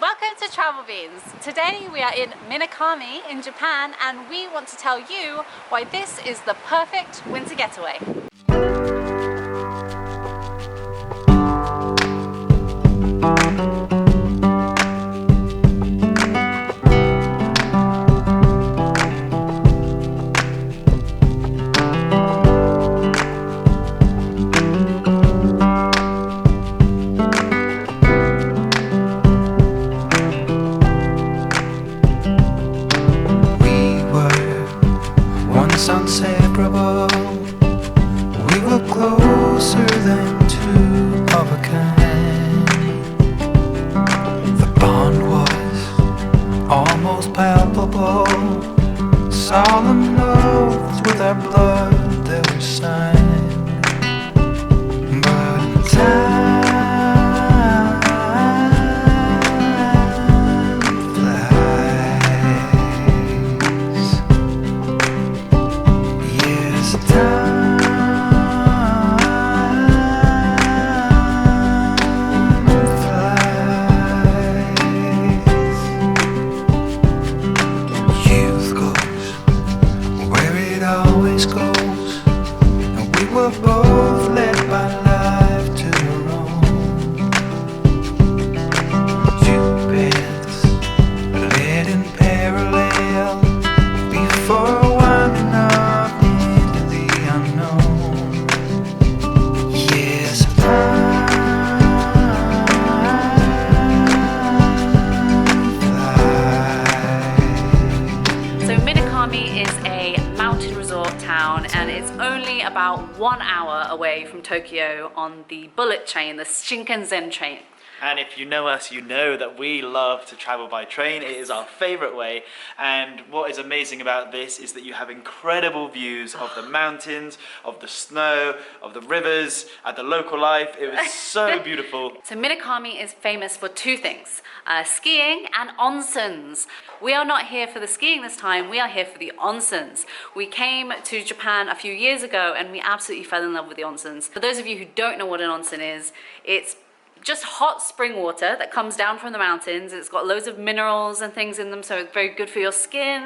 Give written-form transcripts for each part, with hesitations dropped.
Welcome to Travel Beans. Today we are in Minakami in Japan and we want to tell you why this is the perfect winter getaway. Inseparable, we were closer than two of a kind. The bond was almost palpable, solemn oaths with our blood that were signed. But time about 1 hour away from Tokyo on the bullet train, the Shinkansen train. And if you know us, you know that we love to travel by train. It is our favorite way. And what is amazing about this is that you have incredible views of the mountains, of the snow, of the rivers, and the local life. It was so beautiful. So Minakami is famous for two things, skiing and onsens. We are not here for the skiing this time, we are here for the onsens. We came to Japan a few years ago and we absolutely fell in love with the onsens. For those of you who don't know what an onsen is, it's just hot spring water that comes down from the mountains. It's got loads of minerals and things in them, so it's very good for your skin.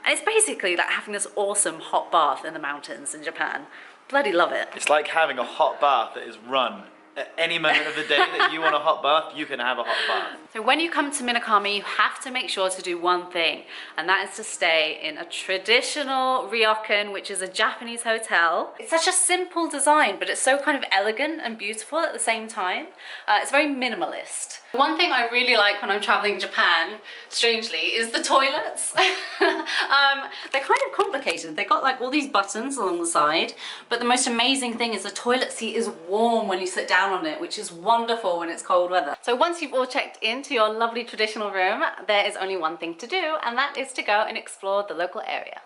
And it's basically like having this awesome hot bath in the mountains in Japan. Bloody love it. It's like having a hot bath that is run. At any moment of the day that you want a hot bath, you can have a hot bath. So when you come to Minakami, you have to make sure to do one thing, and that is to stay in a traditional ryokan, which is a Japanese hotel. It's such a simple design, but it's so kind of elegant and beautiful at the same time. It's very minimalist. One thing I really like when I'm traveling Japan, strangely, is the toilets. They're kind of complicated. They've got like all these buttons along the side, but the most amazing thing is the toilet seat is warm when you sit down on it, which is wonderful when it's cold weather. So once you've all checked into your lovely traditional room, there is only one thing to do, and that is to go and explore the local area.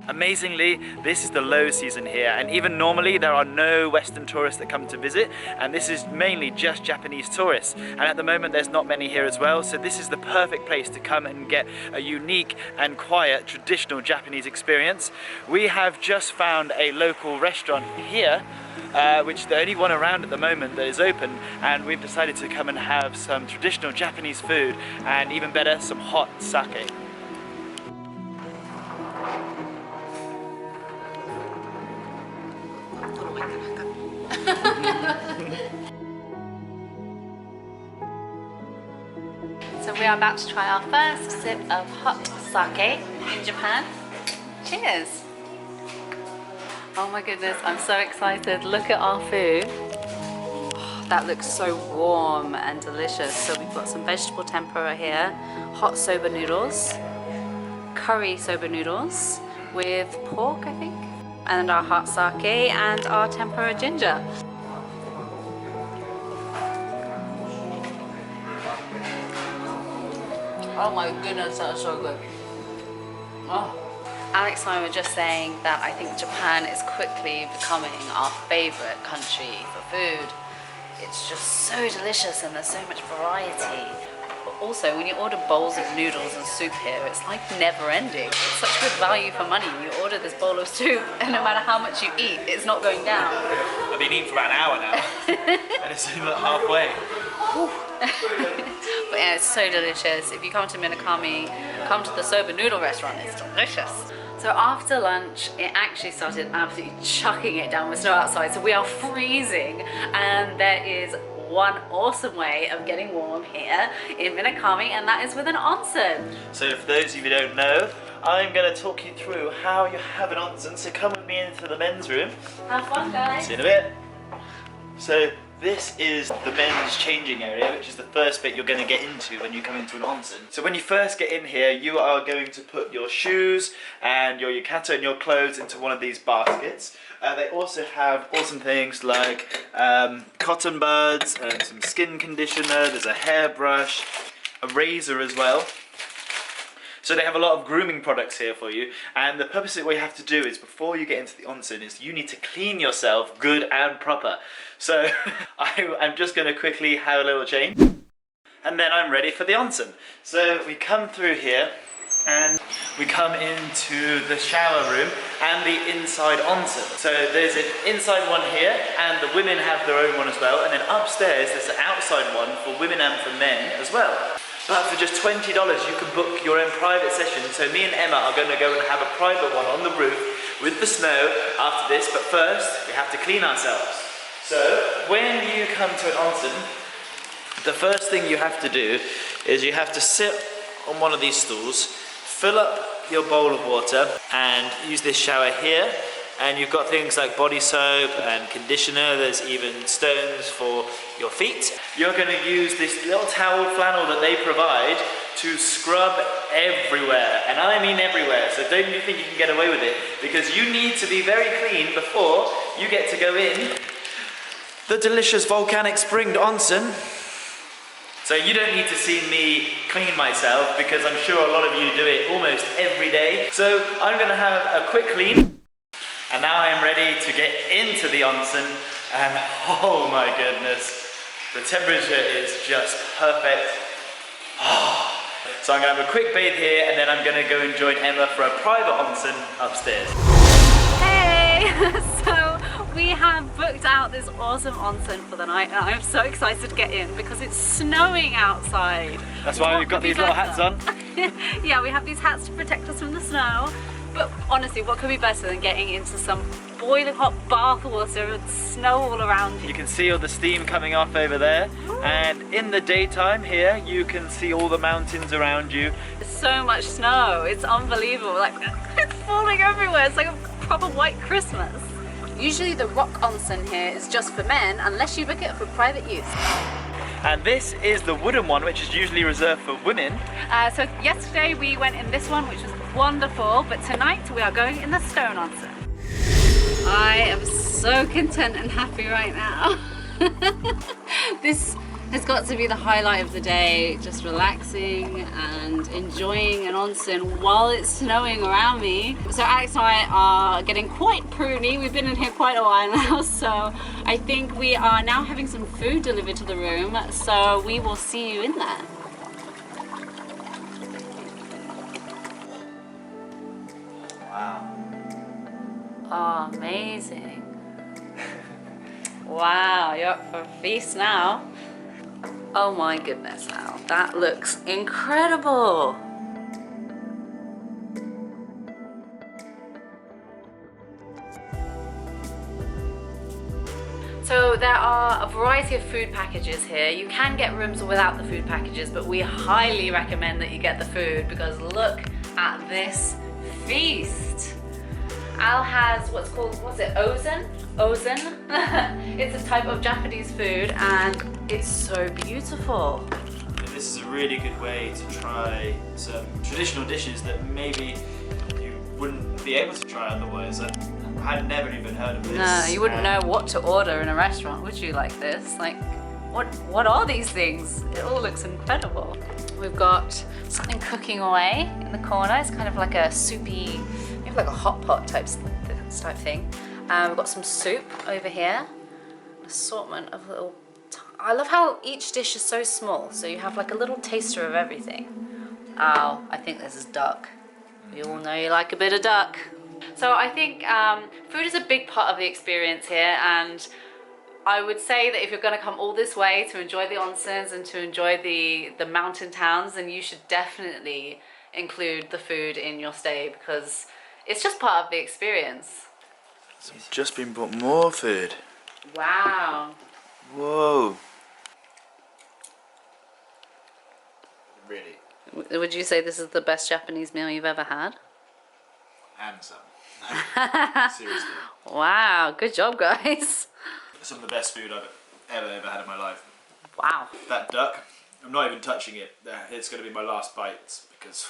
Amazingly, this is the low season here, and even normally there are no Western tourists that come to visit, and this is mainly just Japanese tourists, and at the moment there's not many here as well, so this is the perfect place to come and get a unique and quiet traditional Japanese experience. We have just found a local restaurant here, which is the only one around at the moment that is open, and we've decided to come and have some traditional Japanese food, and even better, some hot sake. So we are about to try our first sip of hot sake in Japan. Cheers! Oh my goodness, I'm so excited. Look at our food. Oh, That looks so warm and delicious. So we've got some vegetable tempura here, hot soba noodles, curry soba noodles with pork, I think, and our hot sake and our tempura ginger. Oh my goodness, that's so good. Oh. Alex and I were just saying that I think Japan is quickly becoming our favorite country for food. It's just so delicious and there's so much variety. But also, when you order bowls of noodles and soup here, it's like never ending. It's such good value for money. You order this bowl of soup and no matter how much you eat, it's not going down. I've been eating for about an hour now and it's only about halfway. But yeah, it's so delicious. If you come to Minakami, come to the soba noodle restaurant, it's delicious. So after lunch, it actually started absolutely chucking it down with snow outside, so we are freezing, and there is one awesome way of getting warm here in Minakami, and that is with an onsen. So for those of you who don't know, I'm going to talk you through how you have an onsen, so come with me into the men's room. Have fun, guys. See you in a bit. So this is the men's changing area, which is the first bit you're going to get into when you come into an onsen. So when you first get in here, you are going to put your shoes and your yukata and your clothes into one of these baskets. They also have awesome things like cotton buds, some skin conditioner, there's a hairbrush, a razor as well. So they have a lot of grooming products here for you, and the purpose of what you have to do is before you get into the onsen is you need to clean yourself good and proper. So I'm just going to quickly have a little change and then I'm ready for the onsen. So we come through here and we come into the shower room and the inside onsen. So there's an inside one here and the women have their own one as well, and then upstairs there's an outside one for women and for men as well. But for just $20 you can book your own private session. So me and Emma are going to go and have a private one on the roof with the snow after this, but first we have to clean ourselves. So when you come to an onsen, the first thing you have to do is you have to sit on one of these stools, fill up your bowl of water and use this shower here. And you've got things like body soap and conditioner, there's even stones for your feet. You're going to use this little towel flannel that they provide to scrub everywhere, and I mean everywhere, so don't you think you can get away with it, because you need to be very clean before you get to go in the delicious volcanic spring onsen. So you don't need to see me clean myself, because I'm sure a lot of you do it almost every day. So I'm going to have a quick clean. And now I'm ready to get into the onsen, and oh my goodness, the temperature is just perfect. So I'm going to have a quick bathe here, and then I'm going to go and join Emma for a private onsen upstairs. Hey! So we have booked out this awesome onsen for the night, and I'm so excited to get in because it's snowing outside. That's why we've got these little hats on. Yeah, we have these hats to protect us from the snow. But honestly, what could be better than getting into some boiling hot bath water with snow all around you? You can see all the steam coming off over there. Ooh. And in the daytime here, you can see all the mountains around you. There's so much snow, it's unbelievable. Like, it's falling everywhere. It's like a proper white Christmas. Usually the rock onsen here is just for men, unless you book it for private use. And this is the wooden one, which is usually reserved for women. So yesterday we went in this one, which was wonderful, but tonight we are going in the stone onsen. I am so content and happy right now. This has got to be the highlight of the day, just relaxing and enjoying an onsen while it's snowing around me. So Alex and I are getting quite pruny. We've been in here quite a while now, so I think we are now having some food delivered to the room, so we will see you in there. Wow. Oh, amazing. Wow, you're up for a feast now. Oh my goodness, Al, that looks incredible. So there are a variety of food packages here. You can get rooms without the food packages, but we highly recommend that you get the food because look at this feast. Al has what's it, Onsen? It's a type of Japanese food and it's so beautiful. This is a really good way to try some traditional dishes that maybe you wouldn't be able to try otherwise. I had never even heard of this. No, you wouldn't know what to order in a restaurant, would you, like this? Like, what are these things? It all looks incredible. We've got something cooking away in the corner. It's kind of like a soupy, maybe like a hot pot type thing. We've got some soup over here. An assortment of little... I love how each dish is so small, so you have like a little taster of everything. Oh, I think this is duck. We all know you like a bit of duck. So I think food is a big part of the experience here, and I would say that if you're going to come all this way to enjoy the onsens and to enjoy the mountain towns, then you should definitely include the food in your stay because it's just part of the experience. So I've just been bought more food. Wow. Whoa. Really? Would you say this is the best Japanese meal you've ever had? And some. Seriously. Wow, good job, guys. Some of the best food I've ever had in my life. Wow. That duck, I'm not even touching it. It's going to be my last bites because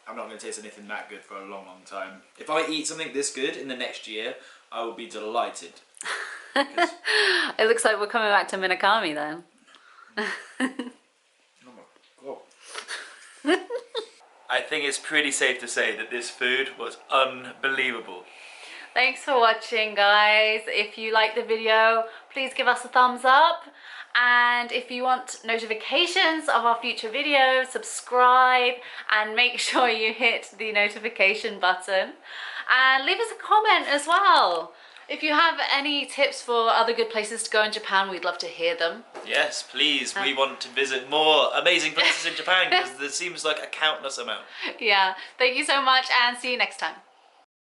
I'm not going to taste anything that good for a long, long time. If I eat something this good in the next year, I will be delighted. It looks like we're coming back to Minakami then. Oh my God. I think it's pretty safe to say that this food was unbelievable. Thanks for watching, guys. If you liked the video, please give us a thumbs up. And if you want notifications of our future videos, subscribe and make sure you hit the notification button. And leave us a comment as well. If you have any tips for other good places to go in Japan, we'd love to hear them. Yes, please. We want to visit more amazing places in Japan because there seems like a countless amount. Yeah. Thank you so much and see you next time.